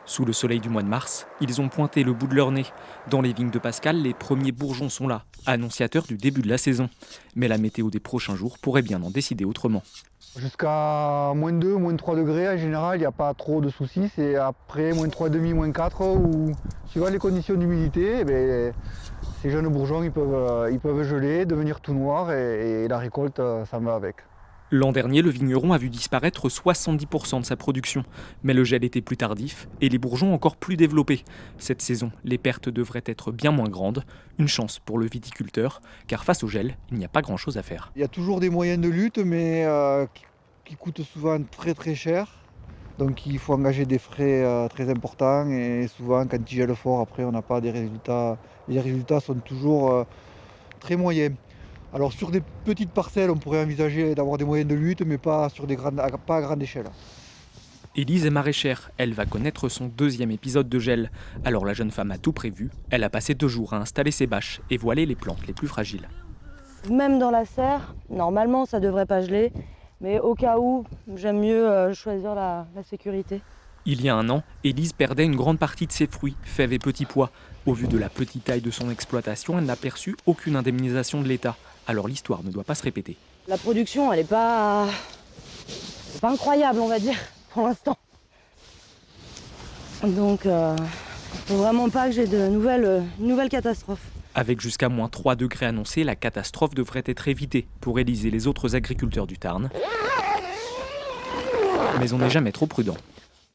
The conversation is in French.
Sous le soleil du mois de mars, ils ont pointé le bout de leur nez. Dans les vignes de Pascal, les premiers bourgeons sont là, annonciateurs du début de la saison. Mais la météo des prochains jours pourrait bien en décider autrement. Jusqu'à -2, -3 degrés, en général, il n'y a pas trop de soucis. C'est après -3,5, -4, où, suivant les conditions d'humidité, ces jeunes bourgeons ils peuvent geler, devenir tout noirs et la récolte, ça va avec. L'an dernier, le vigneron a vu disparaître 70% de sa production. Mais le gel était plus tardif et les bourgeons encore plus développés. Cette saison, les pertes devraient être bien moins grandes. Une chance pour le viticulteur, car face au gel, il n'y a pas grand-chose à faire. Il y a toujours des moyens de lutte, mais qui coûtent souvent très très cher. Donc il faut engager des frais très importants et souvent quand il gèle fort, après on n'a pas des résultats. Les résultats sont toujours très moyens. Alors sur des petites parcelles, on pourrait envisager d'avoir des moyens de lutte, mais pas pas à grande échelle. Élise est maraîchère, elle va connaître son deuxième épisode de gel. Alors la jeune femme a tout prévu, elle a passé 2 jours à installer ses bâches et voiler les plantes les plus fragiles. Même dans la serre, normalement ça devrait pas geler, mais au cas où, j'aime mieux choisir la sécurité. Il y a 1 an, Élise perdait une grande partie de ses fruits, fèves et petits pois. Au vu de la petite taille de son exploitation, elle n'a perçu aucune indemnisation de l'État. Alors l'histoire ne doit pas se répéter. La production, elle est pas incroyable, on va dire, pour l'instant. Donc, faut vraiment pas que j'ai de nouvelles catastrophes. Avec jusqu'à -3 degrés annoncés, la catastrophe devrait être évitée pour Élise et les autres agriculteurs du Tarn. Mais on n'est jamais trop prudent.